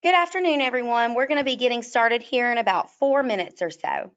Good afternoon, everyone. We're going to be getting started here in about 4 minutes or so.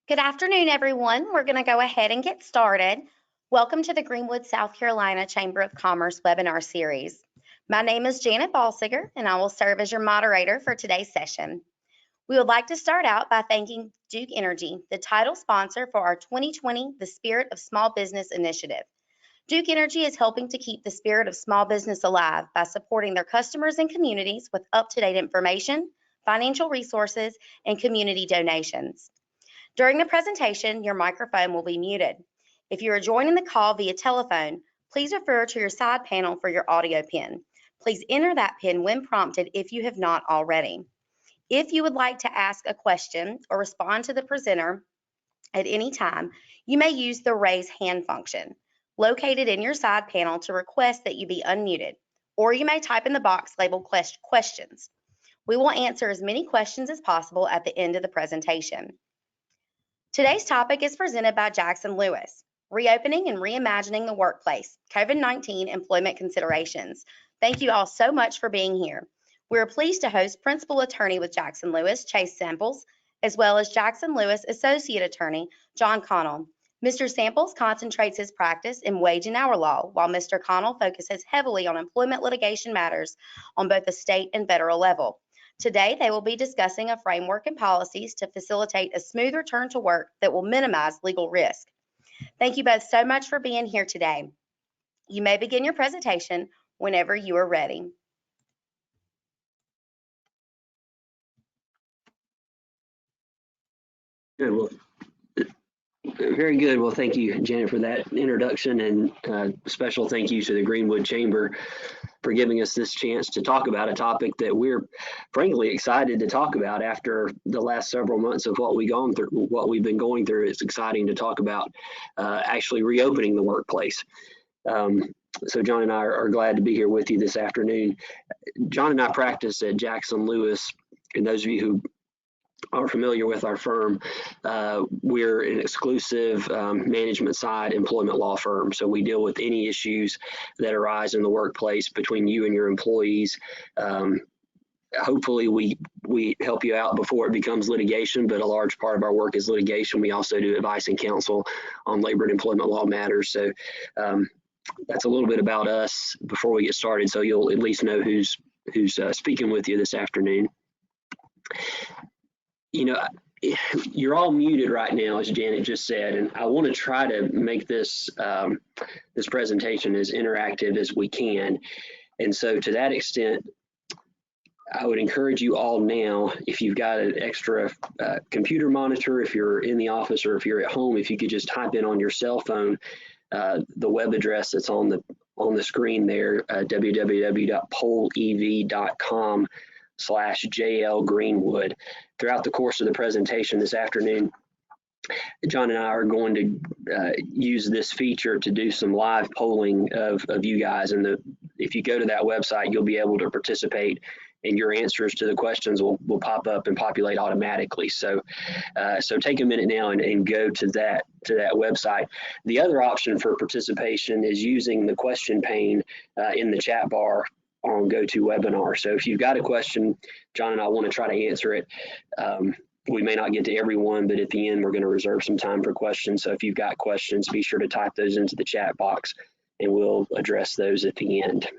Good afternoon, everyone. We're going to go ahead and get started. Welcome to the Greenwood, South Carolina Chamber of Commerce webinar series. My name is Janet Balsiger, and I will serve as your moderator for today's session. We would like to start out by thanking Duke Energy, the title sponsor for our 2020 The Spirit of Small Business initiative. Duke Energy is helping to keep the spirit of small business alive by supporting their customers and communities with up-to-date information, financial resources, and community donations. During the presentation, your microphone will be muted. If you are joining the call via telephone, please refer to your side panel for your audio pin. Please enter that pin when prompted if you have not already. If you would like to ask a question or respond to the presenter at any time, you may use the raise hand function located in your side panel to request that you be unmuted, or you may type in the box labeled questions. We will answer as many questions as possible at the end of the presentation. Today's topic is presented by Jackson Lewis, Reopening and Reimagining the Workplace, COVID-19 Employment Considerations. Thank you all so much for being here. We're pleased to host Principal Attorney with Jackson Lewis, Chase Samples, as well as Jackson Lewis Associate Attorney, John Connell. Mr. Samples concentrates his practice in wage and hour law, while Mr. Connell focuses heavily on employment litigation matters on both the state and federal level. Today, they will be discussing a framework and policies to facilitate a smooth return to work that will minimize legal risk. Thank you both so much for being here today. You may begin your presentation whenever you are ready. Good. Well, very good. Well, thank you, Janet, for that introduction, and special thank you to the Greenwood Chamber for giving us this chance to talk about a topic that we're frankly excited to talk about after the last several months of what we've been going through. It's exciting to talk about actually reopening the workplace. So John and I are glad to be here with you this afternoon. John and I practice at Jackson Lewis, and those of you who are familiar with our firm, we're an exclusive management side employment law firm. So we deal with any issues that arise in the workplace between you and your employees. Hopefully we help you out before it becomes litigation, but a large part of our work is litigation. We also do advice and counsel on labor and employment law matters. So that's a little bit about us before we get started, so you'll at least know who's speaking with you this afternoon. You know, you're all muted right now, as Janet just said, and I want to try to make this this presentation as interactive as we can. And so to that extent, I would encourage you all now, if you've got an extra computer monitor, if you're in the office or if you're at home, if you could just type in on your cell phone the web address that's on the screen there, www.pollev.com/JL Greenwood. Throughout the course of the presentation this afternoon, John and I are going to use this feature to do some live polling of you guys. And if you go to that website, you'll be able to participate, and your answers to the questions will pop up and populate automatically. So take a minute now and go to that website. The other option for participation is using the question pane in the chat bar on GoToWebinar. So if you've got a question, John and I want to try to answer it. We may not get to everyone, but at the end, we're going to reserve some time for questions. So if you've got questions, be sure to type those into the chat box, and we'll address those at the end.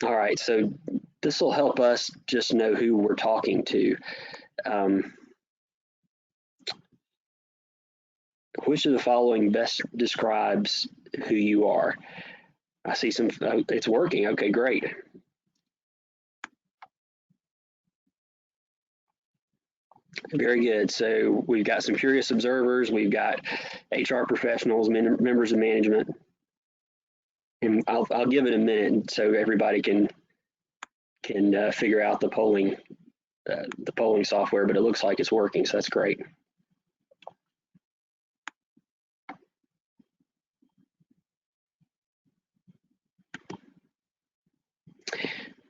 All right, so this will help us just know who we're talking to. Which of the following best describes who you are? I see some, it's working. Okay, great. Very good. So we've got some curious observers. We've got HR professionals, members of management. And I'll give it a minute so everybody can figure out the polling software, but it looks like it's working, so that's great.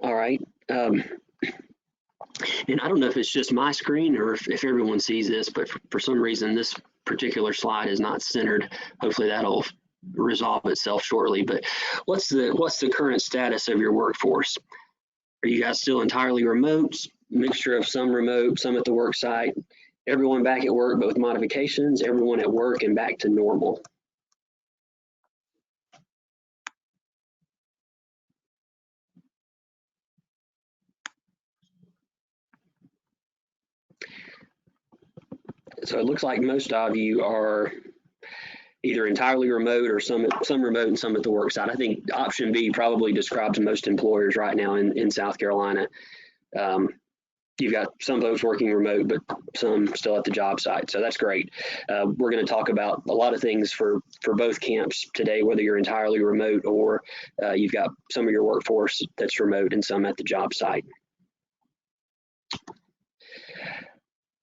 All right. And I don't know if it's just my screen or if everyone sees this, but for some reason this particular slide is not centered. Hopefully that'll resolve itself shortly. But what's the current status of your workforce? Are you guys still entirely remote? Mixture of some remote, some at the work site? Everyone back at work, but with modifications? Everyone at work and back to normal? So it looks like most of you are either entirely remote or some remote and some at the work site. I think option B probably describes most employers right now in South Carolina. You've got some folks working remote, but some still at the job site. So that's great. We're going to talk about a lot of things for both camps today, whether you're entirely remote or you've got some of your workforce that's remote and some at the job site.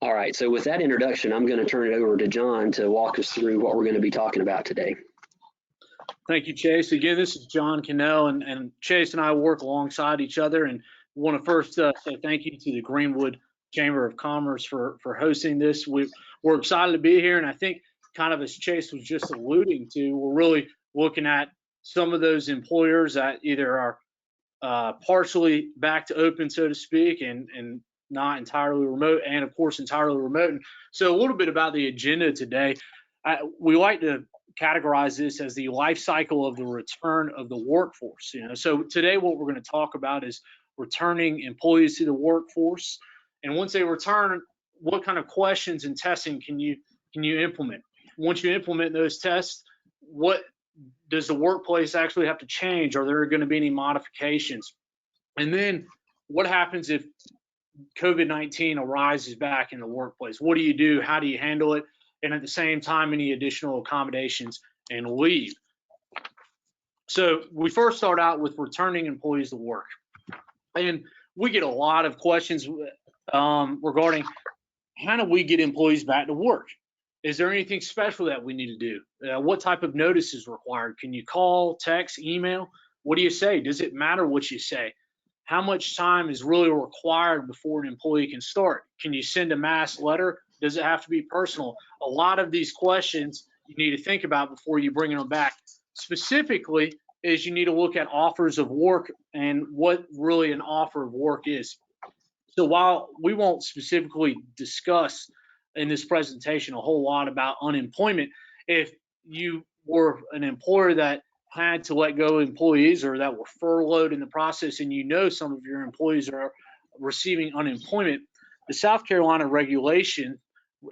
All right, so with that introduction, I'm going to turn it over to John to walk us through what we're going to be talking about today. Thank you, Chase. Again, this is John Cannell, and Chase and I work alongside each other. And want to first say thank you to the Greenwood Chamber of Commerce for hosting this. We're excited to be here, and I think kind of as Chase was just alluding to, we're really looking at some of those employers that either are partially back to open, so to speak, and not entirely remote, and of course entirely remote. And so a little bit about the agenda today. We like to categorize this as the life cycle of the return of the workforce. So today what we're going to talk about is returning employees to the workforce, and once they return, what kind of questions and testing can you implement? Once you implement those tests, what does the workplace actually have to change? Are there going to be any modifications? And then what happens if COVID-19 arises back in the workplace? What do you do? How do you handle it? And at the same time, any additional accommodations and leave. So we first start out with returning employees to work. And we get a lot of questions regarding how do we get employees back to work? Is there anything special that we need to do? What type of notice is required? Can you call, text, email? What do you say? Does it matter what you say? How much time is really required before an employee can start? Can you send a mass letter? Does it have to be personal? A lot of these questions you need to think about before you bring them back. Specifically, is you need to look at offers of work and what really an offer of work is. So while we won't specifically discuss in this presentation a whole lot about unemployment, if you were an employer that had to let go of employees or that were furloughed in the process, and you know some of your employees are receiving unemployment, the South Carolina regulation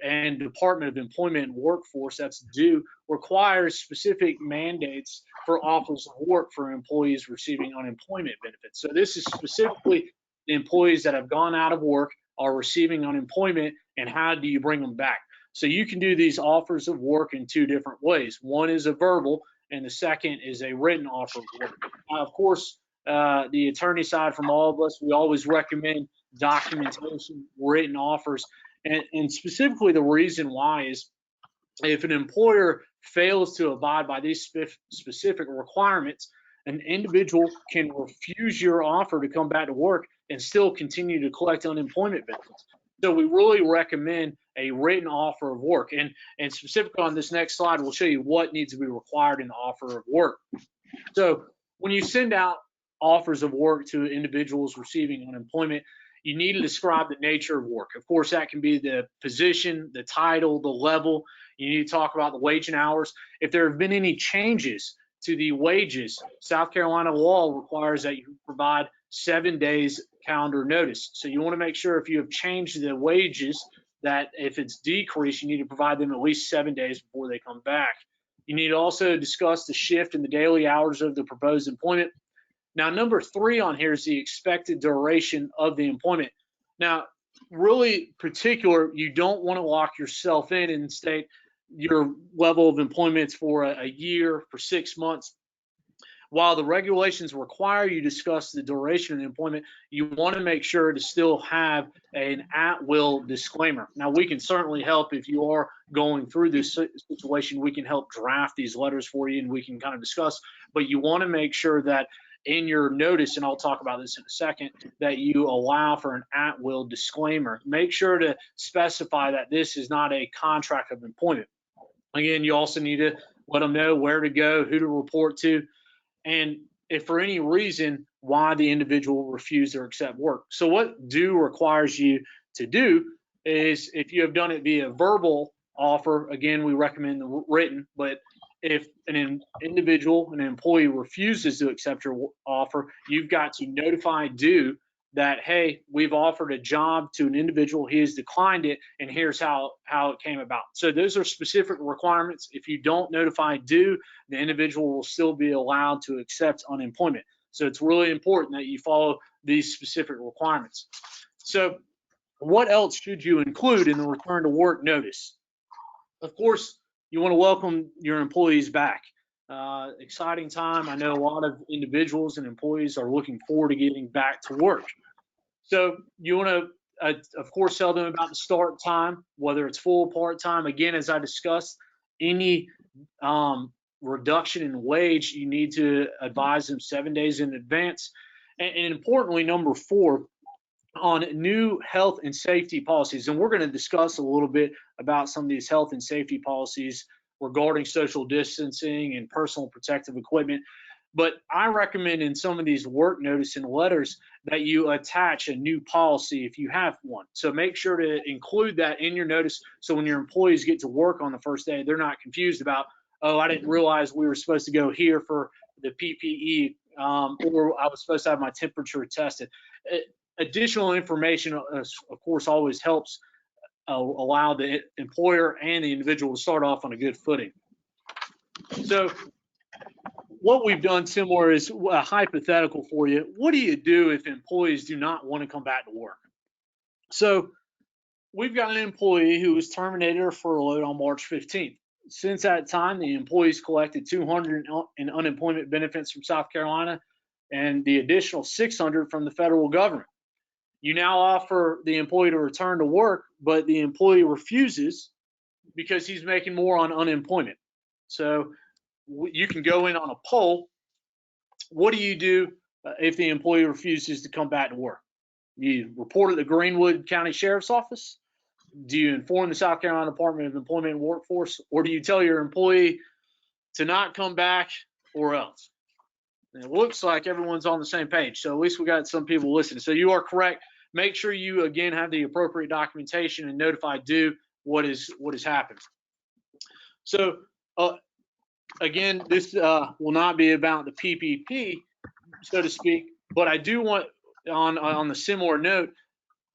and Department of Employment and Workforce, that's due, requires specific mandates for offers of work for employees receiving unemployment benefits. So this is specifically the employees that have gone out of work, are receiving unemployment, and how do you bring them back? So you can do these offers of work in two different ways. One is a verbal, and the second is a written offer of work. Now, of course, the attorney side from all of us, we always recommend documentation, written offers, and specifically the reason why is if an employer fails to abide by these specific requirements, an individual can refuse your offer to come back to work and still continue to collect unemployment benefits. So we really recommend a written offer of work. And specifically on this next slide, we'll show you what needs to be required in the offer of work. So when you send out offers of work to individuals receiving unemployment, you need to describe the nature of work. Of course, that can be the position, the title, the level. You need to talk about the wage and hours. If there have been any changes to the wages, South Carolina law requires that you provide 7 days calendar notice. So you want to make sure if you have changed the wages, that if it's decreased, you need to provide them at least 7 days before they come back. You need to also discuss the shift in the daily hours of the proposed employment. Now, number 3 on here is the expected duration of the employment. Now, really particular, you don't want to lock yourself in and state your level of employment for a year, for 6 months. While the regulations require you to discuss the duration of the employment, you want to make sure to still have an at-will disclaimer. Now, we can certainly help if you are going through this situation. We can help draft these letters for you, and we can kind of discuss. But you want to make sure that in your notice, and I'll talk about this in a second, that you allow for an at-will disclaimer. Make sure to specify that this is not a contract of employment. Again, you also need to let them know where to go, who to report to, and if for any reason why the individual refused or accept work. So what due requires you to do is, if you have done it via verbal offer, again, we recommend the written, but if an individual, an employee refuses to accept your offer, you've got to notify due that, hey, we've offered a job to an individual, he has declined it, and here's how it came about. So those are specific requirements. If you don't notify due, the individual will still be allowed to accept unemployment. So it's really important that you follow these specific requirements. So what else should you include in the return to work notice? Of course, you want to welcome your employees back. Exciting time. I know a lot of individuals and employees are looking forward to getting back to work. So you want to, of course, tell them about the start time, whether it's full or part-time. Again, as I discussed, any reduction in wage, you need to advise them 7 days in advance. And importantly, number 4, on new health and safety policies. And we're going to discuss a little bit about some of these health and safety policies regarding social distancing and personal protective equipment. But I recommend in some of these work notice and letters that you attach a new policy if you have one. So make sure to include that in your notice so when your employees get to work on the first day, they're not confused about, oh, I didn't realize we were supposed to go here for the PPE, or I was supposed to have my temperature tested. Additional information, of course, always helps allow the employer and the individual to start off on a good footing. So what we've done similar is a hypothetical for you. What do you do if employees do not want to come back to work? So we've got an employee who was terminated or furloughed on March 15th. Since that time, the employees collected $200 in unemployment benefits from South Carolina and the additional $600 from the federal government. You now offer the employee to return to work, but the employee refuses because he's making more on unemployment. So you can go in on a poll. What do you do if the employee refuses to come back to work? You report it to Greenwood County Sheriff's Office? Do you inform the South Carolina Department of Employment and Workforce? Or do you tell your employee to not come back or else? And it looks like everyone's on the same page. So at least we got some people listening. So you are correct. Make sure you, again, have the appropriate documentation and notify due what is happened. So again, this will not be about the PPP, so to speak, but I do want, on the similar note,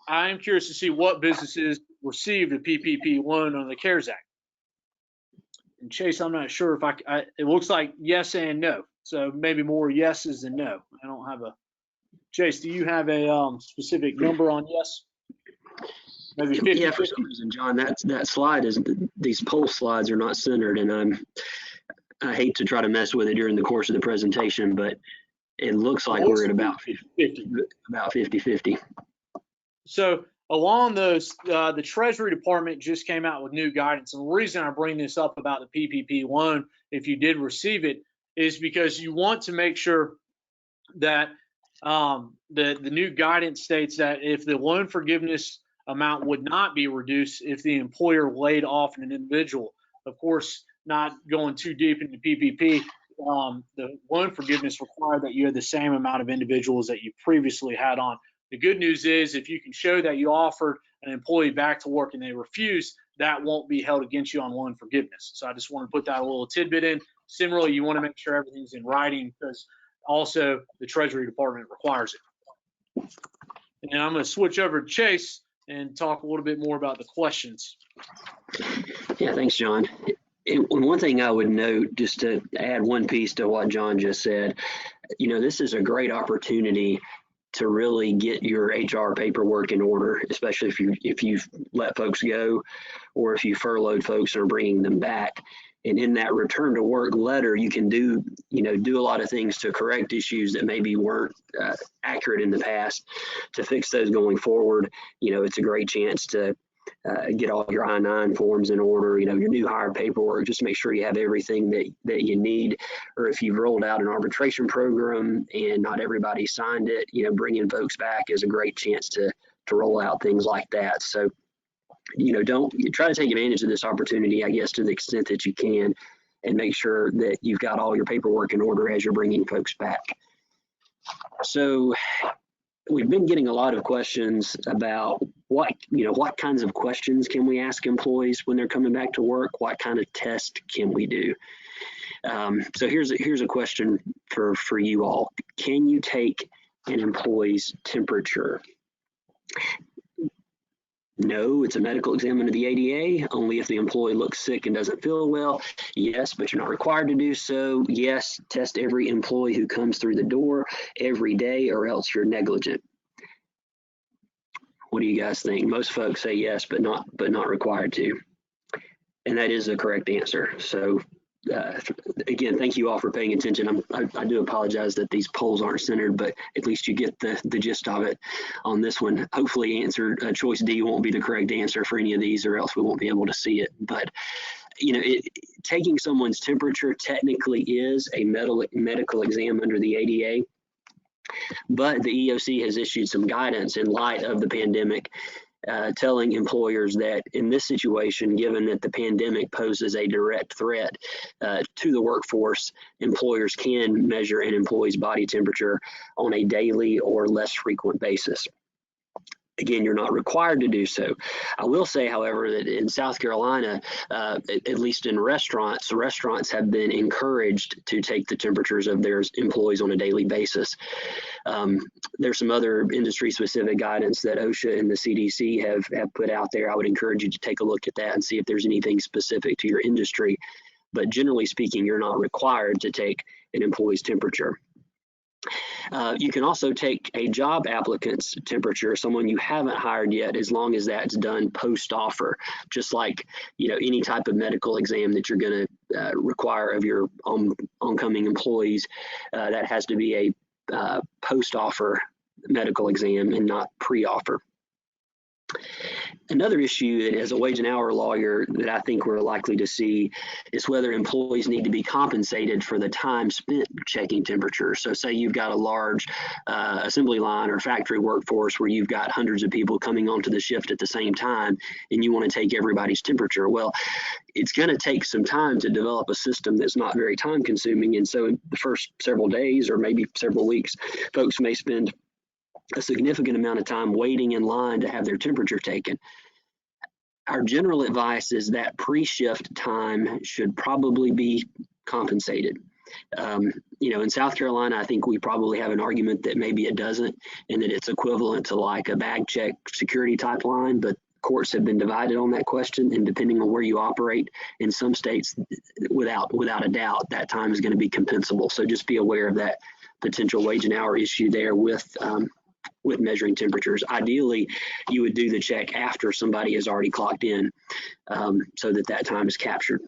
I am curious to see what businesses received a PPP loan under the CARES Act. And Chase, I'm not sure if it looks like yes and no. So maybe more yeses than no. I don't have a, Chase, do you have a specific number on yes? Maybe 50, yeah, for some reason, John, that slide is, these poll slides are not centered, and I hate to try to mess with it during the course of the presentation, but it looks like we're at about 50-50. So along those, the Treasury Department just came out with new guidance. And the reason I bring this up about the PPP loan, if you did receive it, is because you want to make sure that the new guidance states that if the loan forgiveness amount would not be reduced if the employer laid off an individual. Of course, not going too deep into PPP, the loan forgiveness required that you had the same amount of individuals that you previously had on. The good news is if you can show that you offered an employee back to work and they refuse, that won't be held against you on loan forgiveness. So I just want to put that a little tidbit in. Similarly, you want to make sure everything's in writing because also the Treasury Department requires it. And I'm going to switch over to Chase and talk a little bit more about the questions. Yeah, thanks, John. One thing I would note, just to add one piece to what John just said, this is a great opportunity to really get your HR paperwork in order, especially if you've let folks go or if you furloughed folks and are bringing them back. And in that return to work letter, you can do a lot of things to correct issues that maybe weren't accurate in the past to fix those going forward. It's a great chance to get all your I-9 forms in order, your new hire paperwork, just to make sure you have everything that you need. Or if you've rolled out an arbitration program and not everybody signed it, bringing folks back is a great chance to roll out things like that. So, don't try to take advantage of this opportunity, I guess, to the extent that you can, and make sure that you've got all your paperwork in order as you're bringing folks back. So we've been getting a lot of questions about what kinds of questions can we ask employees when they're coming back to work? What kind of test can we do? So here's a question for you all. Can you take an employee's temperature? No, it's a medical exam under the ADA, only if the employee looks sick and doesn't feel well. Yes, but you're not required to do so. Yes, test every employee who comes through the door every day or else you're negligent. What do you guys think? Most folks say yes, but not required to. And that is the correct answer. So again, thank you all for paying attention. I do apologize that these polls aren't centered, but at least you get the gist of it on this one. Hopefully choice D won't be the correct answer for any of these, or else we won't be able to see it. But taking someone's temperature technically is a medical exam under the ADA, but the EOC has issued some guidance in light of the pandemic, telling employers that in this situation, given that the pandemic poses a direct threat to the workforce, employers can measure an employee's body temperature on a daily or less frequent basis. Again, you're not required to do so. I will say, however, that in South Carolina, at least in restaurants have been encouraged to take the temperatures of their employees on a daily basis. There's some other industry-specific guidance that OSHA and the CDC have put out there. I would encourage you to take a look at that and see if there's anything specific to your industry. But generally speaking, you're not required to take an employee's temperature. You can also take a job applicant's temperature, someone you haven't hired yet, as long as that's done post-offer, just like any type of medical exam that you're going to require of your oncoming employees. That has to be a post-offer medical exam and not pre-offer. Another issue that as a wage and hour lawyer that I think we're likely to see is whether employees need to be compensated for the time spent checking temperatures. So say you've got a large assembly line or factory workforce where you've got hundreds of people coming onto the shift at the same time and you want to take everybody's temperature. Well, it's going to take some time to develop a system that's not very time consuming. And so in the first several days or maybe several weeks, folks may spend a significant amount of time waiting in line to have their temperature taken. Our general advice is that pre-shift time should probably be compensated. In South Carolina, I think we probably have an argument that maybe it doesn't, and that it's equivalent to like a bag check security type line, but courts have been divided on that question, and depending on where you operate, in some states, without a doubt, that time is going to be compensable. So just be aware of that potential wage and hour issue there with measuring temperatures. Ideally, you would do the check after somebody has already clocked in, so that time is captured.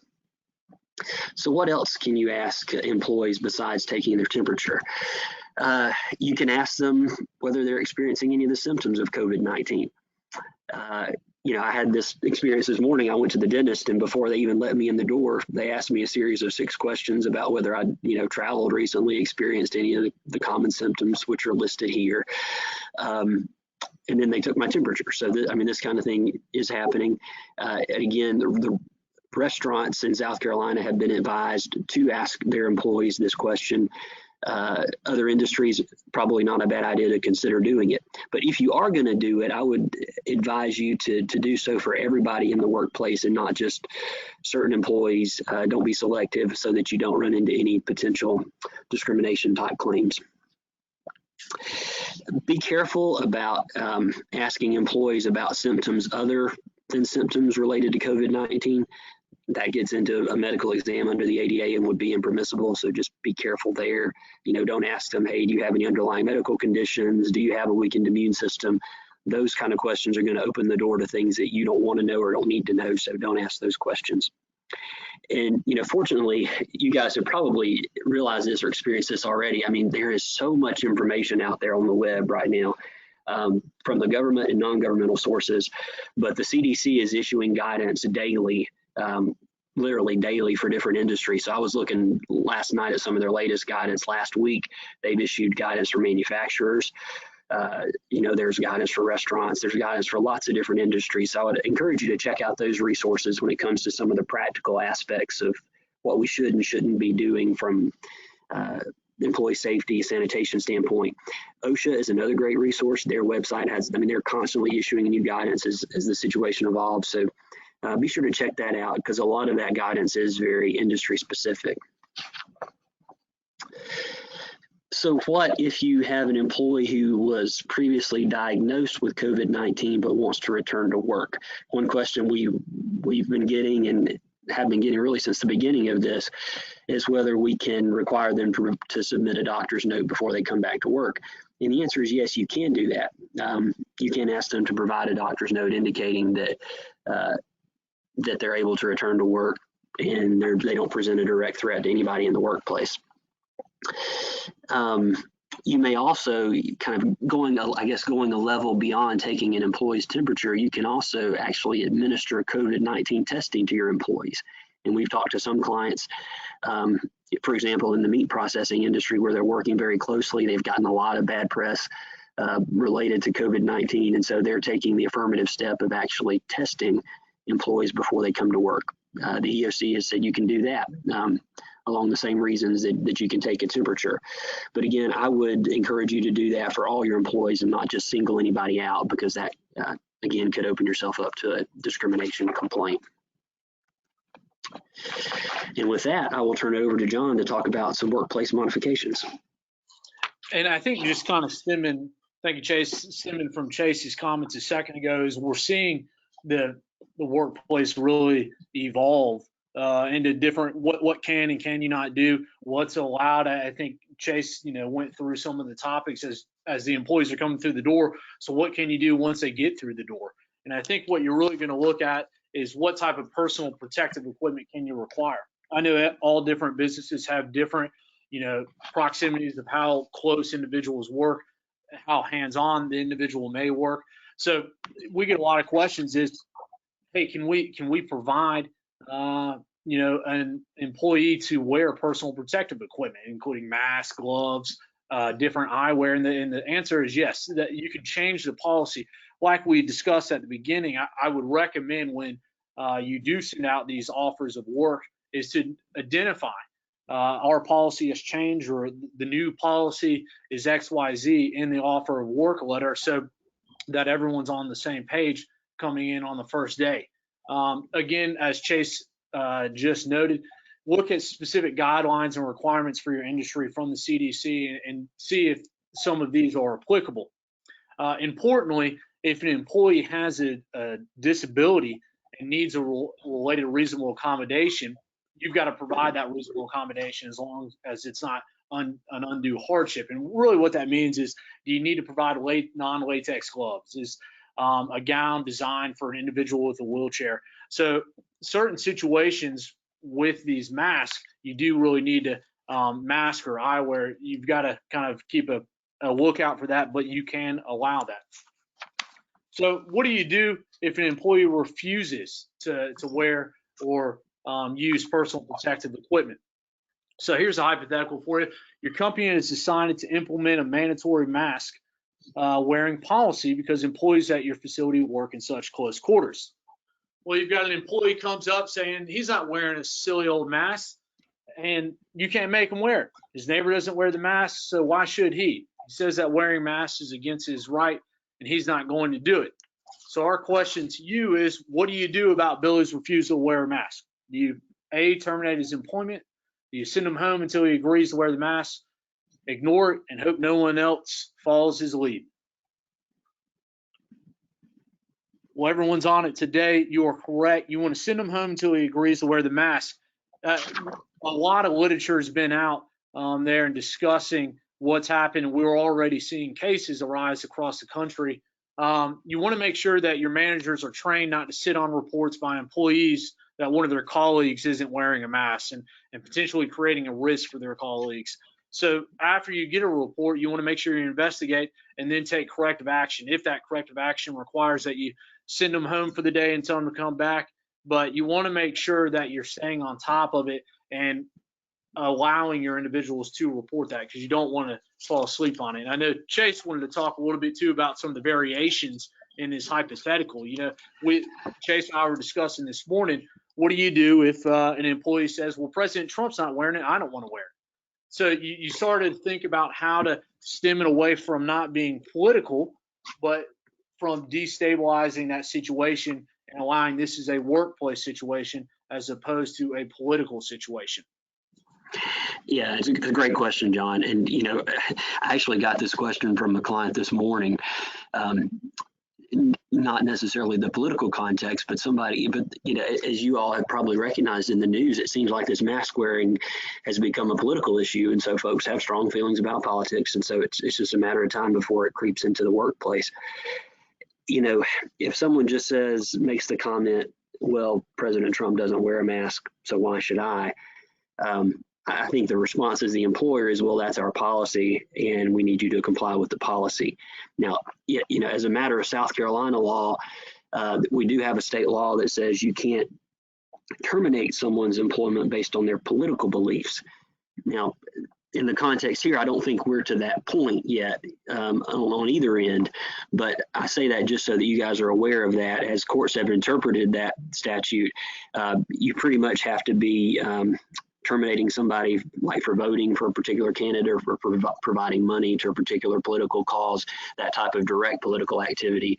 So what else can you ask employees besides taking their temperature? You can ask them whether they're experiencing any of the symptoms of COVID-19. I had this experience this morning. I went to the dentist, and before they even let me in the door, they asked me a series of 6 questions about whether I'd, traveled recently, experienced any of the common symptoms, which are listed here. And then they took my temperature. So, this kind of thing is happening. Again, the restaurants in South Carolina have been advised to ask their employees this question. Other industries, probably not a bad idea to consider doing it. But if you are going to do it, I would advise you to do so for everybody in the workplace and not just certain employees. Don't be selective so that you don't run into any potential discrimination type claims. Be careful about asking employees about symptoms other than symptoms related to COVID-19. That gets into a medical exam under the ADA and would be impermissible. So just be careful there. Don't ask them, hey, do you have any underlying medical conditions? Do you have a weakened immune system? Those kind of questions are going to open the door to things that you don't want to know or don't need to know. So don't ask those questions. And, fortunately, you guys have probably realized this or experienced this already. There is so much information out there on the web right now. From the government and non-governmental sources, but the CDC is issuing guidance daily, literally daily for different industries. So I was looking last night at some of their latest guidance. Last week, they've issued guidance for manufacturers. There's guidance for restaurants. There's guidance for lots of different industries. So I would encourage you to check out those resources when it comes to some of the practical aspects of what we should and shouldn't be doing from employee safety, sanitation standpoint. OSHA is another great resource. Their website has, they're constantly issuing new guidance as the situation evolves. So be sure to check that out because a lot of that guidance is very industry specific. So what if you have an employee who was previously diagnosed with COVID-19 but wants to return to work? One question we've been getting and have been getting really since the beginning of this is whether we can require them to submit a doctor's note before they come back to work. And the answer is yes, you can do that. You can ask them to provide a doctor's note indicating that that they're able to return to work and they don't present a direct threat to anybody in the workplace. You may also kind of going a level beyond taking an employee's temperature, you can also actually administer COVID-19 testing to your employees. And we've talked to some clients, for example, in the meat processing industry where they're working very closely, they've gotten a lot of bad press related to COVID-19. And so they're taking the affirmative step of actually testing employees before they come to work. The EOC has said you can do that along the same reasons that you can take a temperature. But again, I would encourage you to do that for all your employees and not just single anybody out, because that, again, could open yourself up to a discrimination complaint. And with that, I will turn it over to John to talk about some workplace modifications. And I think just kind of stemming, thank you, Chase, stemming from Chase's comments a second ago, is we're seeing the workplace really evolve into different, what can and can you not do, what's allowed. I think Chase, went through some of the topics as the employees are coming through the door. So what can you do once they get through the door? And I think what you're really going to look at is what type of personal protective equipment can you require. I know that all different businesses have different, proximities of how close individuals work, how hands-on the individual may work. So we get a lot of questions is, hey, can we provide, an employee to wear personal protective equipment, including masks, gloves, different eyewear? And the answer is yes, that you can change the policy. Like we discussed at the beginning, I would recommend when you do send out these offers of work is to identify our policy has changed, or the new policy is XYZ in the offer of work letter, so that everyone's on the same page coming in on the first day. Again, as Chase just noted, look at specific guidelines and requirements for your industry from the CDC and see if some of these are applicable. Importantly, if an employee has a disability and needs a related reasonable accommodation, you've got to provide that reasonable accommodation as long as it's not an undue hardship. And really what that means is, do you need to provide non-latex gloves? Is a gown designed for an individual with a wheelchair? So certain situations with these masks, you do really need to mask or eyewear. You've got to kind of keep a lookout for that, but you can allow that. So what do you do if an employee refuses to wear or use personal protective equipment? So here's a hypothetical for you. Your company has decided to implement a mandatory mask wearing policy because employees at your facility work in such close quarters. Well, you've got an employee comes up saying he's not wearing a silly old mask, and you can't make him wear it. His neighbor doesn't wear the mask, so why should he? He says that wearing masks is against his right, and he's not going to do it. So our question to you is, what do you do about Billy's refusal to wear a mask? Do you, A, terminate his employment? Do you send him home until he agrees to wear the mask? Ignore it and hope no one else follows his lead? Well, everyone's on it today. You are correct. You want to send him home until he agrees to wear the mask. A lot of literature has been out there and discussing what's happened. We're already seeing cases arise across the country. You want to make sure that your managers are trained not to sit on reports by employees that one of their colleagues isn't wearing a mask and potentially creating a risk for their colleagues. So after you get a report, you want to make sure you investigate and then take corrective action. If that corrective action requires that you send them home for the day and tell them to come back, but you want to make sure that you're staying on top of it and allowing your individuals to report that, because you don't want to fall asleep on it. And I know Chase wanted to talk a little bit too about some of the variations in his hypothetical. Chase and I were discussing this morning, what do you do if an employee says, well, President Trump's not wearing it, I don't want to wear it? So you started to think about how to stem it away from not being political, but from destabilizing that situation and allowing this as a workplace situation as opposed to a political situation. Yeah, it's a great question, John. And, I actually got this question from a client this morning. Not necessarily the political context, but as you all have probably recognized in the news, it seems like this mask wearing has become a political issue. And so folks have strong feelings about politics. And so it's just a matter of time before it creeps into the workplace. If someone just makes the comment, well, President Trump doesn't wear a mask, so why should I? I think the response as the employer is, well, that's our policy and we need you to comply with the policy. Now, as a matter of South Carolina law, we do have a state law that says you can't terminate someone's employment based on their political beliefs. Now, in the context here, I don't think we're to that point yet on either end, but I say that just so that you guys are aware of that. As courts have interpreted that statute, you pretty much have to be terminating somebody like for voting for a particular candidate or for providing money to a particular political cause, that type of direct political activity.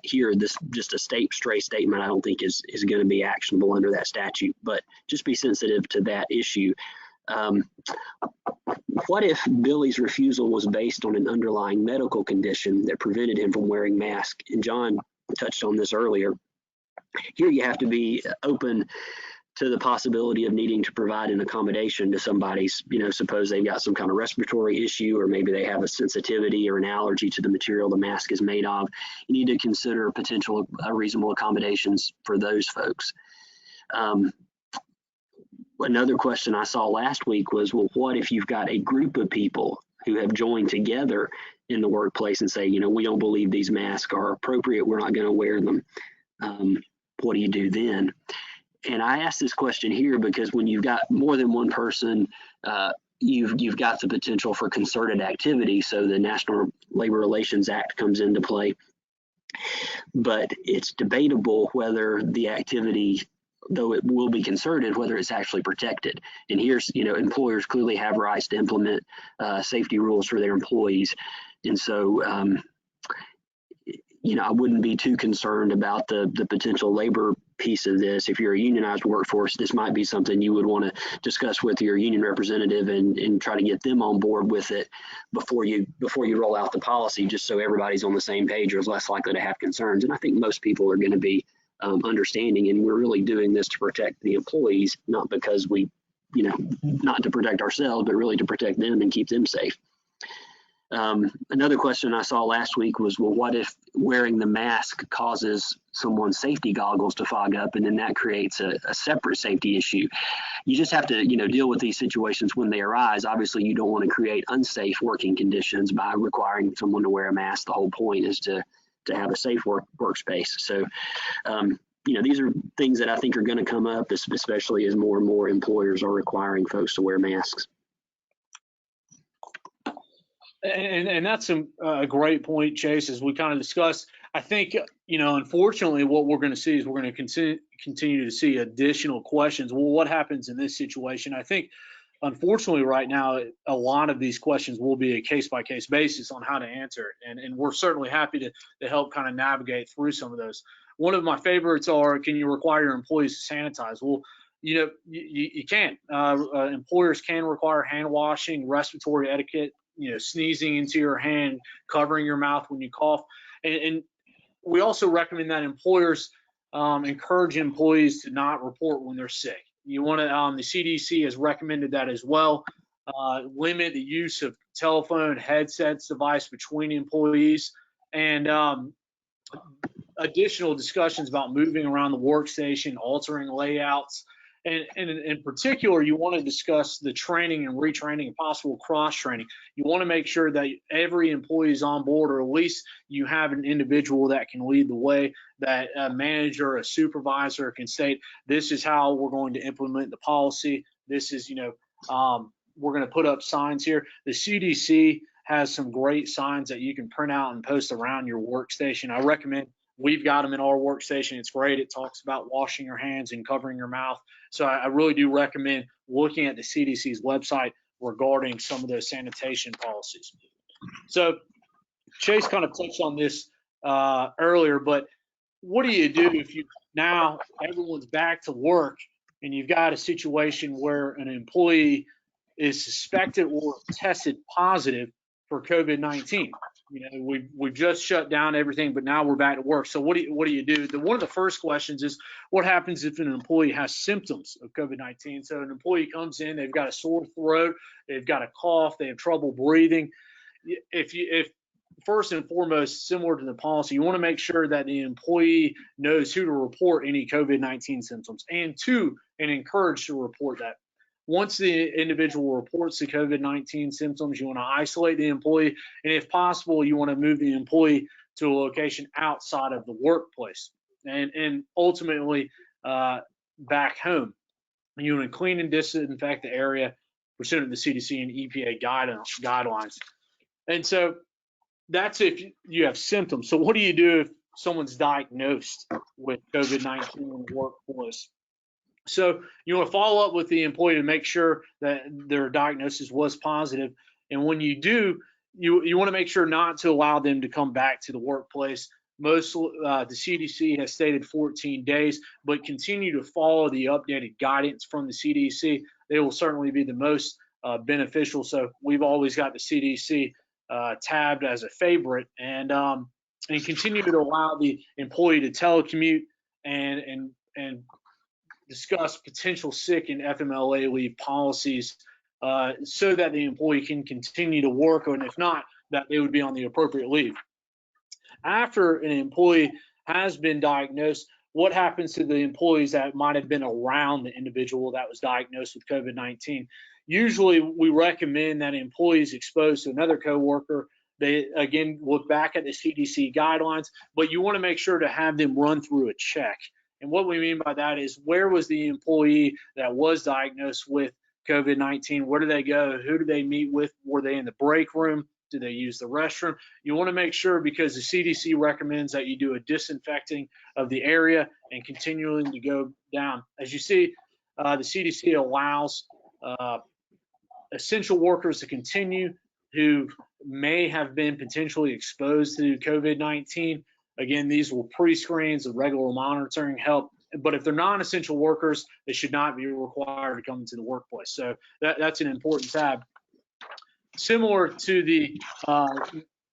Here, this just a stray statement I don't think is going to be actionable under that statute, but just be sensitive to that issue. What if Billy's refusal was based on an underlying medical condition that prevented him from wearing masks? And John touched on this earlier. Here you have to be open to the possibility of needing to provide an accommodation to somebody's, suppose they've got some kind of respiratory issue, or maybe they have a sensitivity or an allergy to the material the mask is made of. You need to consider potential reasonable accommodations for those folks. Another question I saw last week was, well, what if you've got a group of people who have joined together in the workplace and say, we don't believe these masks are appropriate, we're not going to wear them. What do you do then? And I ask this question here because when you've got more than one person, you've got the potential for concerted activity. So the National Labor Relations Act comes into play. But it's debatable whether the activity, though it will be concerted, whether it's actually protected. And here's, employers clearly have rights to implement safety rules for their employees. And so, I wouldn't be too concerned about the potential labor piece of this. If you're a unionized workforce, this might be something you would want to discuss with your union representative and try to get them on board with it before you roll out the policy, just so everybody's on the same page or is less likely to have concerns. And I think most people are going to be understanding, and we're really doing this to protect the employees, not because not to protect ourselves, but really to protect them and keep them safe. Another question I saw last week was, well, what if wearing the mask causes someone's safety goggles to fog up, and then that creates a separate safety issue? You just have to, deal with these situations when they arise. Obviously, you don't want to create unsafe working conditions by requiring someone to wear a mask. The whole point is to have a safe workspace. So, these are things that I think are going to come up, especially as more and more employers are requiring folks to wear masks. And that's a great point, Chase, as we kind of discussed. I think, unfortunately, what we're going to see is we're going to continue to see additional questions. Well, what happens in this situation? I think, unfortunately, right now, a lot of these questions will be a case-by-case basis on how to answer it. And we're certainly happy to help kind of navigate through some of those. One of my favorites are, can you require your employees to sanitize? Well, you can. Employers can require hand washing, respiratory etiquette, sneezing into your hand, covering your mouth when you cough. And we also recommend that employers encourage employees to not report when they're sick. You want to, the CDC has recommended that as well. Limit the use of telephone, headsets, device between employees, and additional discussions about moving around the workstation, altering layouts. And in particular, you want to discuss the training and retraining and possible cross-training. You want to make sure that every employee is on board, or at least you have an individual that can lead the way, that a manager, a supervisor can state, this is how we're going to implement the policy. This is, we're going to put up signs here. The CDC has some great signs that you can print out and post around your workstation. I recommend, we've got them in our workstation. It's great. It talks about washing your hands and covering your mouth. So I really do recommend looking at the CDC's website regarding some of those sanitation policies. So Chase kind of touched on this earlier, but what do you do if now everyone's back to work and you've got a situation where an employee is suspected or tested positive for COVID-19? We've just shut down everything, but now we're back to work. So what do you do? One of the first questions is, what happens if an employee has symptoms of COVID-19? So an employee comes in, they've got a sore throat, they've got a cough, they have trouble breathing. If first and foremost, similar to the policy, you want to make sure that the employee knows who to report any COVID-19 symptoms, and encourage to report that. Once the individual reports the COVID-19 symptoms, you want to isolate the employee, and if possible, you want to move the employee to a location outside of the workplace. And ultimately, back home. You want to clean and disinfect the area pursuant to the CDC and EPA guidelines. And so that's if you have symptoms. So what do you do if someone's diagnosed with COVID-19 in the workplace? So you want to follow up with the employee to make sure that their diagnosis was positive. And when you do, you want to make sure not to allow them to come back to the workplace. The CDC has stated 14 days, but continue to follow the updated guidance from the CDC. They will certainly be the most beneficial. So we've always got the CDC tabbed as a favorite, and continue to allow the employee to telecommute and discuss potential sick and FMLA leave policies so that the employee can continue to work, and if not, that they would be on the appropriate leave. After an employee has been diagnosed, what happens to the employees that might have been around the individual that was diagnosed with COVID-19? Usually we recommend that employees exposed to another coworker, they again look back at the CDC guidelines, but you want to make sure to have them run through a check. And what we mean by that is, where was the employee that was diagnosed with COVID-19? Where did they go? Who did they meet with? Were they in the break room? Did they use the restroom? You want to make sure, because the CDC recommends that you do a disinfecting of the area and continuing to go down. As you see, the CDC allows essential workers to continue who may have been potentially exposed to COVID-19. Again, these will pre-screens and regular monitoring help. But if they're non-essential workers, they should not be required to come into the workplace. So that's an important tab. Similar to the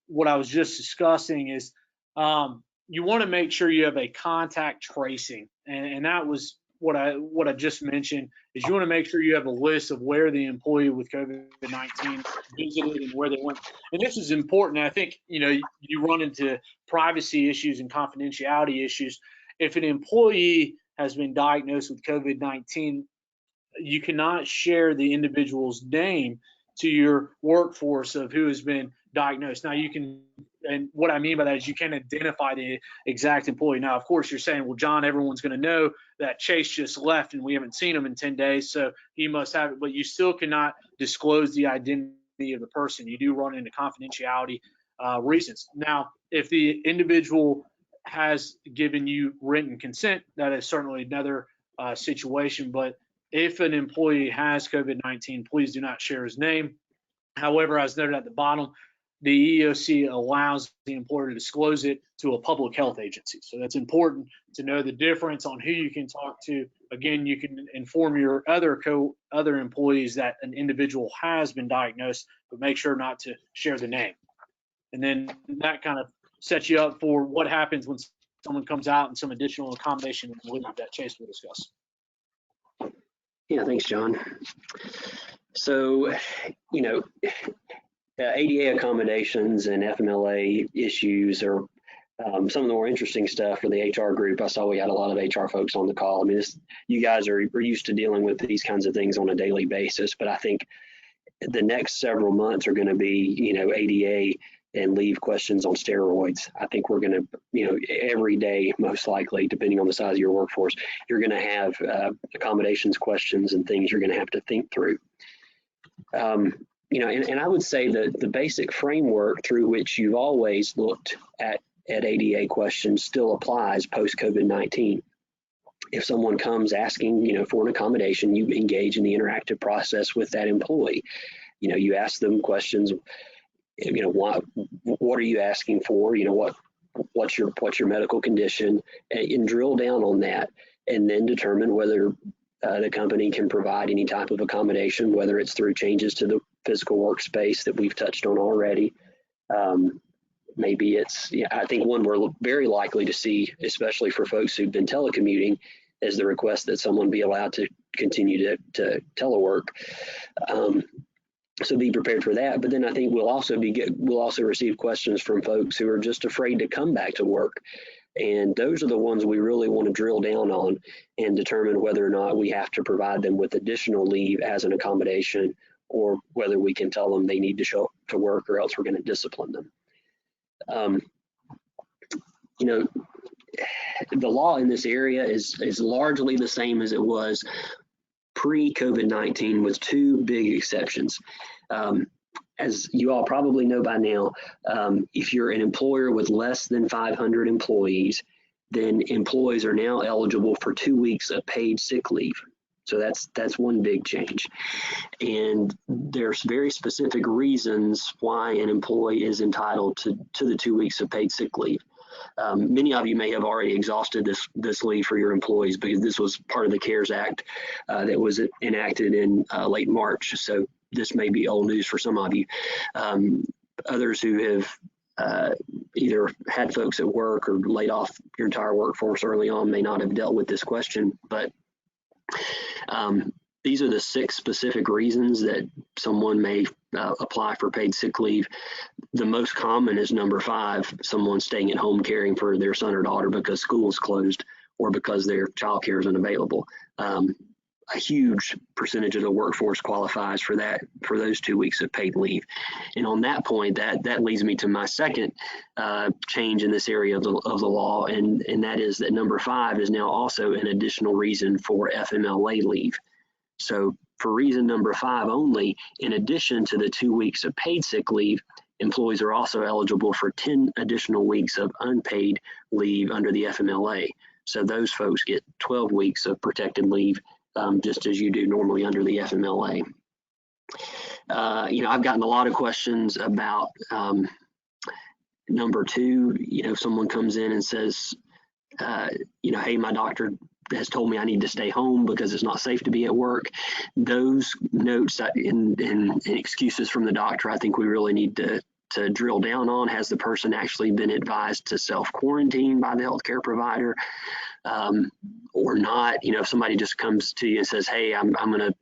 what I was just discussing is you want to make sure you have a contact tracing, and that was what I just mentioned. Is you want to make sure you have a list of where the employee with COVID-19 visited and where they went. And this is important. I think you run into privacy issues and confidentiality issues. If an employee has been diagnosed with COVID-19, you cannot share the individual's name to your workforce of who has been diagnosed. Now you can, and what I mean by that is you can identify the exact employee. Now, of course, you're saying, well, John, everyone's going to know that Chase just left and we haven't seen him in 10 days, so he must have it, but you still cannot disclose the identity of the person. You do run into confidentiality reasons. Now, if the individual has given you written consent, that is certainly another situation, but if an employee has COVID-19, please do not share his name. However, as noted at the bottom, the EEOC allows the employer to disclose it to a public health agency. So that's important to know the difference on who you can talk to. Again, you can inform your other employees that an individual has been diagnosed, but make sure not to share the name. And then that kind of sets you up for what happens when someone comes out and some additional accommodation that Chase will discuss. Yeah, thanks, John. So, ADA accommodations and FMLA issues are some of the more interesting stuff for the HR group. I saw we had a lot of HR folks on the call. I mean, you guys are used to dealing with these kinds of things on a daily basis, but I think the next several months are going to be, ADA and leave questions on steroids. I think we're going to, every day, most likely, depending on the size of your workforce, you're going to have accommodations questions and things you're going to have to think through. And I would say that the basic framework through which you've always looked at ADA questions still applies post COVID-19. If someone comes asking, for an accommodation, you engage in the interactive process with that employee. You ask them questions. What are you asking for? What's your medical condition, and drill down on that, and then determine whether the company can provide any type of accommodation, whether it's through changes to the physical workspace that we've touched on already. Maybe it's, I think one we're very likely to see, especially for folks who've been telecommuting, is the request that someone be allowed to continue to telework. So be prepared for that. But then I think we'll also receive questions from folks who are just afraid to come back to work. And those are the ones we really want to drill down on and determine whether or not we have to provide them with additional leave as an accommodation, or whether we can tell them they need to show up to work or else we're going to discipline them. the law in this area is largely the same as it was pre-COVID-19 with two big exceptions. As you all probably know by now, if you're an employer with less than 500 employees, then employees are now eligible for 2 weeks of paid sick leave. So that's one big change. And there's very specific reasons why an employee is entitled to the 2 weeks of paid sick leave. Many of you may have already exhausted this leave for your employees because this was part of the CARES Act that was enacted in late March. So this may be old news for some of you. Others who have either had folks at work or laid off your entire workforce early on may not have dealt with this question, but these are the 6 specific reasons that someone may apply for paid sick leave. The most common is number 5, someone staying at home caring for their son or daughter because school is closed or because their child care is unavailable. A huge percentage of the workforce qualifies for those 2 weeks of paid leave. And on that point, that leads me to my second change in this area of the law, and that is that number 5 is now also an additional reason for FMLA leave. So for reason number 5 only, in addition to the 2 weeks of paid sick leave, employees are also eligible for 10 additional weeks of unpaid leave under the FMLA. So those folks get 12 weeks of protected leave, just as you do normally under the FMLA. I've gotten a lot of questions about number 2. If someone comes in and says, hey, my doctor has told me I need to stay home because it's not safe to be at work. Those notes and excuses from the doctor, I think we really need to drill down on. Has the person actually been advised to self-quarantine by the healthcare provider or not? If somebody just comes to you and says, hey, I want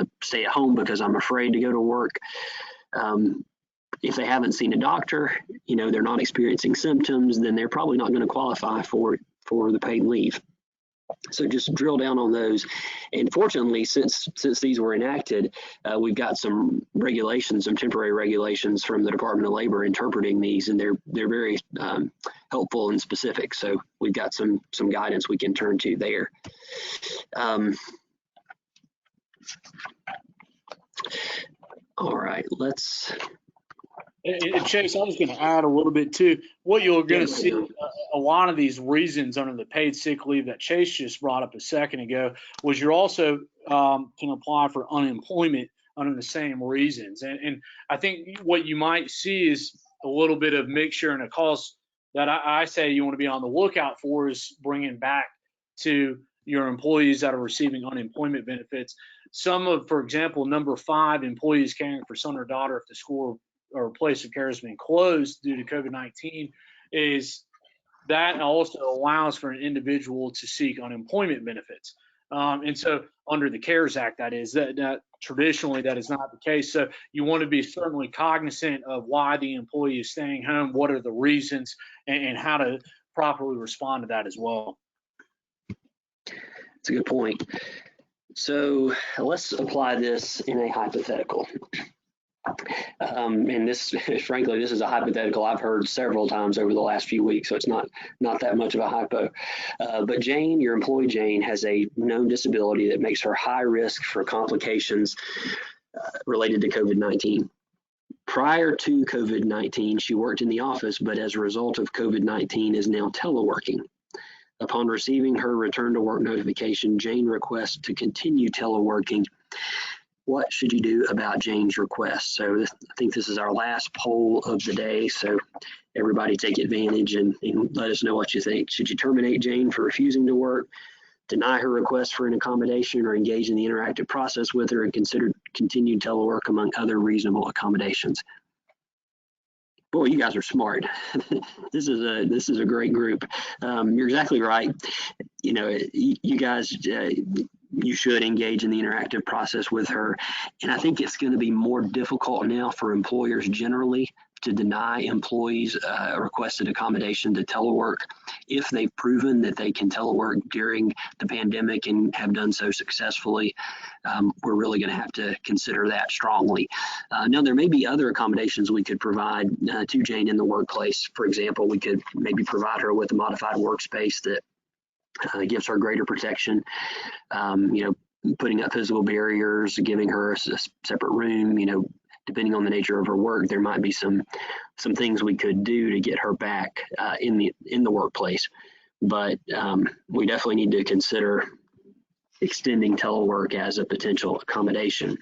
to stay at home because I'm afraid to go to work. If they haven't seen a doctor, they're not experiencing symptoms, then they're probably not going to qualify for the paid leave. So just drill down on those. And fortunately, since these were enacted, we've got some regulations, some temporary regulations from the Department of Labor interpreting these, and they're very helpful and specific. So we've got some guidance we can turn to there. All right, let's. And Chase, I was going to add a little bit too. What you're going to see, a lot of these reasons under the paid sick leave that Chase just brought up a second ago, was you're also can apply for unemployment under the same reasons. And I think what you might see is a little bit of mixture, and a cause that I say you want to be on the lookout for is bringing back to your employees that are receiving unemployment benefits. For example, number 5, employees caring for son or daughter if the school or place of care has been closed due to COVID-19, is that also allows for an individual to seek unemployment benefits. And so under the CARES Act, that is, that traditionally that is not the case. So you want to be certainly cognizant of why the employee is staying home, what are the reasons, and how to properly respond to that as well. That's a good point. So let's apply this in a hypothetical. And this, frankly, this is a hypothetical I've heard several times over the last few weeks, so it's not that much of a hypo. But Jane, your employee Jane, has a known disability that makes her high risk for complications related to COVID-19. Prior to COVID-19, she worked in the office, but as a result of COVID-19 is now teleworking. Upon receiving her return to work notification, Jane requests to continue teleworking. What should you do about Jane's request? So I think this is our last poll of the day. So everybody take advantage and let us know what you think. Should you terminate Jane for refusing to work, deny her request for an accommodation, or engage in the interactive process with her and consider continued telework among other reasonable accommodations? Boy, you guys are smart. This is a great group. You're exactly right. You guys, you should engage in the interactive process with her. And I think it's going to be more difficult now for employers generally to deny employees a requested accommodation to telework if they've proven that they can telework during the pandemic and have done so successfully. We're really going to have to consider that strongly. Now, there may be other accommodations we could provide to Jane in the workplace. For example, we could maybe provide her with a modified workspace that gives her greater protection, putting up physical barriers, giving her a separate room, depending on the nature of her work. There might be some things we could do to get her back in the workplace, but we definitely need to consider extending telework as a potential accommodation.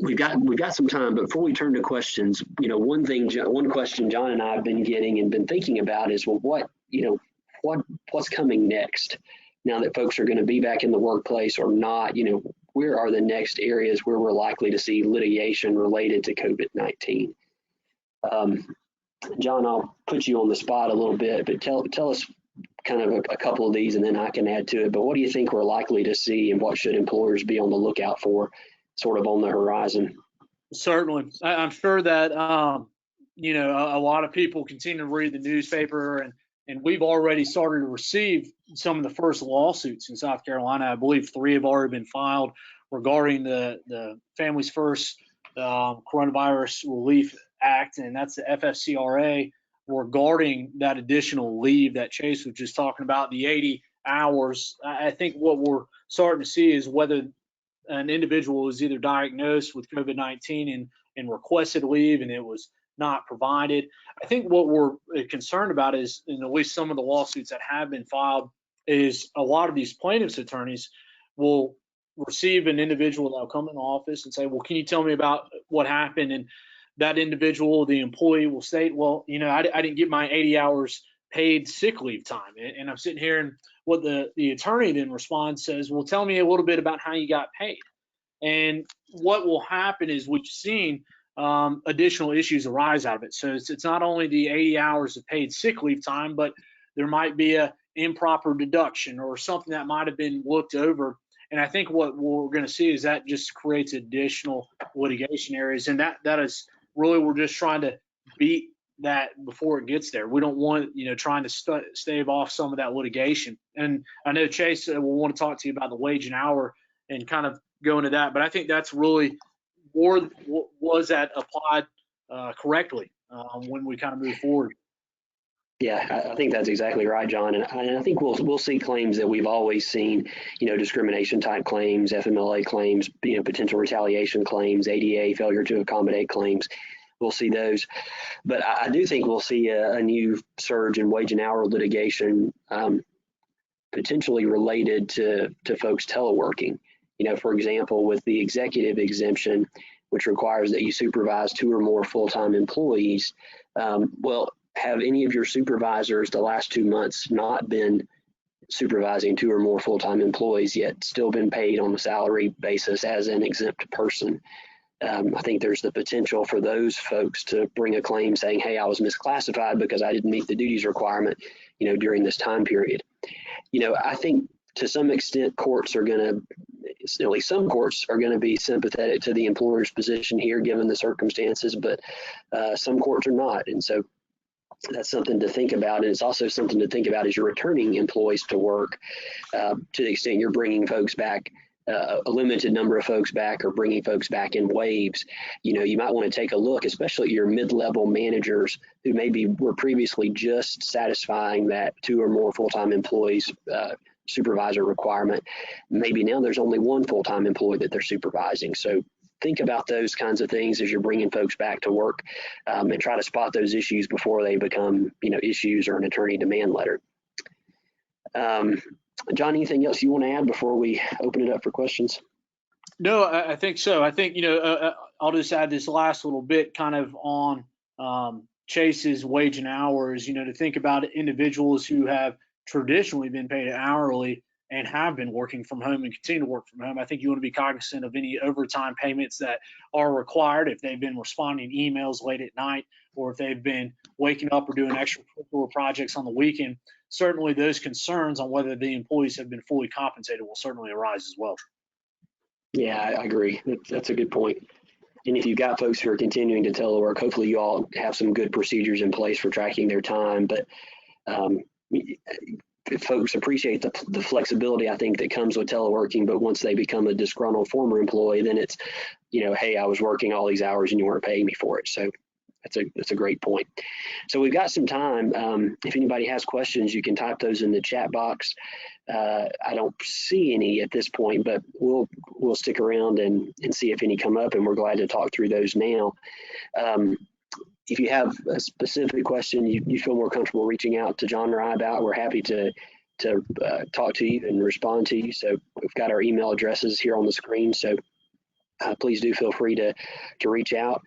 We've got some time, but before we turn to questions, one question John and I have been getting and been thinking about is, well, what's coming next now that folks are going to be back in the workplace or not? Where are the next areas where we're likely to see litigation related to COVID-19? John, I'll put you on the spot a little bit, but tell us kind of a couple of these and then I can add to it. But what do you think we're likely to see and what should employers be on the lookout for sort of on the horizon? Certainly. I'm sure that, a lot of people continue to read the newspaper and we've already started to receive some of the first lawsuits in South Carolina. I believe 3 have already been filed regarding the Families First Coronavirus Relief Act, and that's the FFCRA, regarding that additional leave that Chase was just talking about, the 80 hours. I think what we're starting to see is whether an individual is either diagnosed with COVID-19 and requested leave and it was not provided. I think what we're concerned about is, in at least some of the lawsuits that have been filed, is a lot of these plaintiffs' attorneys will receive an individual that will come in the office and say, well, can you tell me about what happened? And that individual, the employee, will state, well, I didn't get my 80 hours paid sick leave time. And I'm sitting here, and what the attorney then responds, says, well, tell me a little bit about how you got paid. And what will happen is, we've seen additional issues arise out of it. So it's not only the 80 hours of paid sick leave time, but there might be a improper deduction or something that might have been looked over. And I think what we're going to see is that just creates additional litigation areas. And that is really, we're just trying to beat that before it gets there. We don't want, trying to stave off some of that litigation. And I know Chase will want to talk to you about the wage and hour and kind of go into that, but I think that's really, or was that applied correctly when we kind of move forward? Yeah, I think that's exactly right, John. And I think we'll see claims that we've always seen, discrimination type claims, FMLA claims, potential retaliation claims, ADA failure to accommodate claims. We'll see those. But I do think we'll see a new surge in wage and hour litigation, potentially related to folks teleworking. For example, with the executive exemption, which requires that you supervise 2 or more full-time employees, have any of your supervisors the last 2 months not been supervising 2 or more full-time employees, yet still been paid on a salary basis as an exempt person? I think there's the potential for those folks to bring a claim saying, hey, I was misclassified because I didn't meet the duties requirement, during this time period. I think to some extent courts are going to, at least some courts are going to be sympathetic to the employer's position here, given the circumstances, but some courts are not. And so that's something to think about. And it's also something to think about as you're returning employees to work, to the extent you're bringing folks back, a limited number of folks back, or bringing folks back in waves. You might want to take a look, especially at your mid-level managers who maybe were previously just satisfying that 2 or more full-time employees supervisor requirement. Maybe now there's only 1 full-time employee that they're supervising. So think about those kinds of things as you're bringing folks back to work, and try to spot those issues before they become, issues or an attorney demand letter. John, anything else you want to add before we open it up for questions? No, I think so. I think, I'll just add this last little bit kind of on Chase's wage and hours, to think about individuals who have traditionally been paid hourly and have been working from home and continue to work from home. I think you want to be cognizant of any overtime payments that are required if they've been responding to emails late at night, or if they've been waking up or doing extracurricular projects on the weekend. Certainly those concerns on whether the employees have been fully compensated will certainly arise as well. Yeah, I agree. That's a good point. And if you've got folks who are continuing to telework, hopefully you all have some good procedures in place for tracking their time. But if folks appreciate the flexibility, I think, that comes with teleworking, but once they become a disgruntled former employee, then it's, hey, I was working all these hours and you weren't paying me for it. So that's a great point. So we've got some time. If anybody has questions, you can type those in the chat box. I don't see any at this point, but we'll stick around and see if any come up, and we're glad to talk through those now. If you have a specific question you feel more comfortable reaching out to John or I about, we're happy to talk to you and respond to you. So we've got our email addresses here on the screen. So please do feel free to reach out.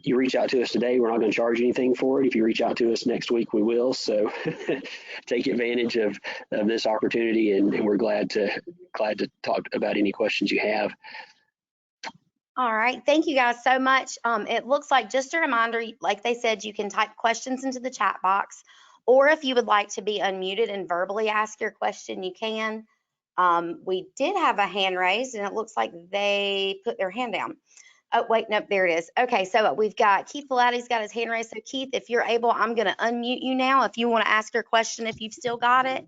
You reach out to us today, we're not going to charge anything for it. If you reach out to us next week, we will. So take advantage of this opportunity, and we're glad to talk about any questions you have. All right, thank you guys so much. It looks like, just a reminder, like they said, you can type questions into the chat box, or if you would like to be unmuted and verbally ask your question, you can. We did have a hand raised, and it looks like they put their hand down. Oh, wait, nope, there it is. Okay, so we've got Keith Velati's got his hand raised. So Keith, if you're able, I'm going to unmute you now if you want to ask your question, if you've still got it.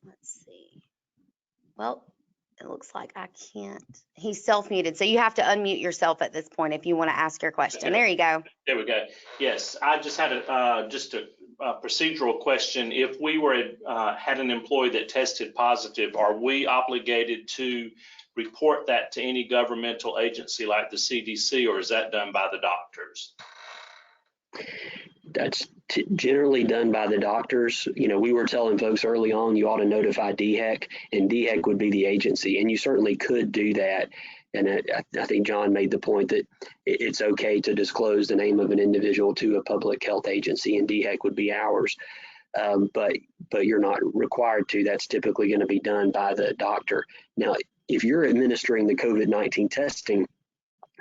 Let's see. Well, it looks like I can't. He's self-muted, so you have to unmute yourself at this point if you want to ask your question. There you go. There we go. Yes, I just had a procedural question. If we had an employee that tested positive, are we obligated to report that to any governmental agency like the CDC, or is that done by the doctors? That's generally done by the doctors. We were telling folks early on, you ought to notify DHEC, and DHEC would be the agency, and you certainly could do that. And I think John made the point that it's okay to disclose the name of an individual to a public health agency, and DHEC would be ours. But you're not required to. That's typically going to be done by the doctor. Now, if you're administering the COVID-19 testing,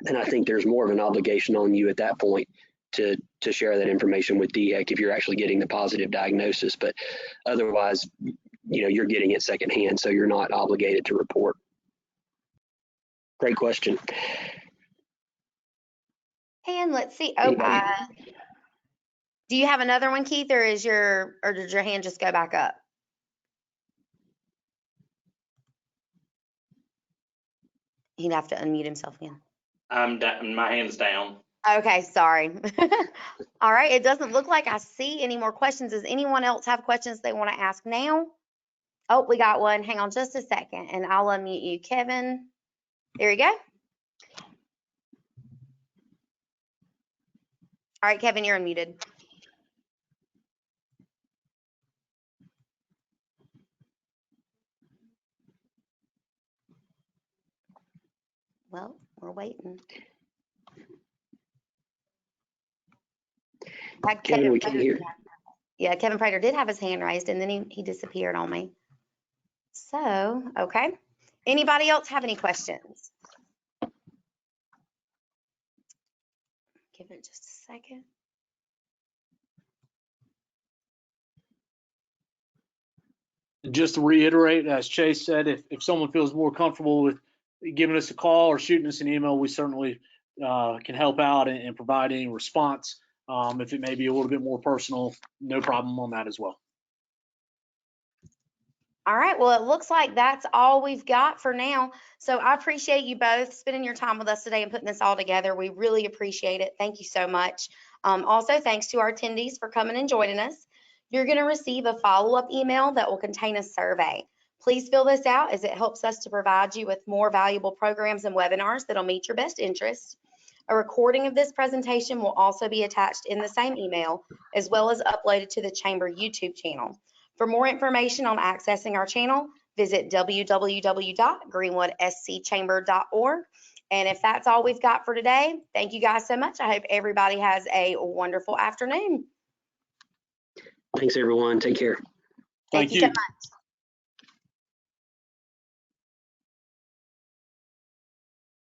then I think there's more of an obligation on you at that point to share that information with DHEC if you're actually getting the positive diagnosis. But otherwise, you're getting it secondhand, so you're not obligated to report. Great question. And let's see. Oh, do you have another one, Keith, or did your hand just go back up? He'd have to unmute himself again. My hand's down. Okay, sorry. All right, it doesn't look like I see any more questions. Does anyone else have questions they want to ask now? Oh, we got one. Hang on just a second, and I'll unmute you, Kevin. There you go. All right, Kevin, you're unmuted. Well, we're waiting. Kevin, we can hear. Yeah, Kevin Prater did have his hand raised, and then he disappeared on me. So, okay. Anybody else have any questions? Give it just a second. Just to reiterate, as Chase said, if someone feels more comfortable with giving us a call or shooting us an email, we certainly can help out and provide any response. If it may be a little bit more personal, no problem on that as well. All right, well, it looks like that's all we've got for now. So I appreciate you both spending your time with us today and putting this all together. We really appreciate it. Thank you so much. Also, thanks to our attendees for coming and joining us. You're going to receive a follow-up email that will contain a survey. Please fill this out, as it helps us to provide you with more valuable programs and webinars that'll meet your best interests. A recording of this presentation will also be attached in the same email, as well as uploaded to the Chamber YouTube channel. For more information on accessing our channel, visit www.greenwoodscchamber.org. And if that's all we've got for today, thank you guys so much. I hope everybody has a wonderful afternoon. Thanks, everyone. Take care. Thank you so much.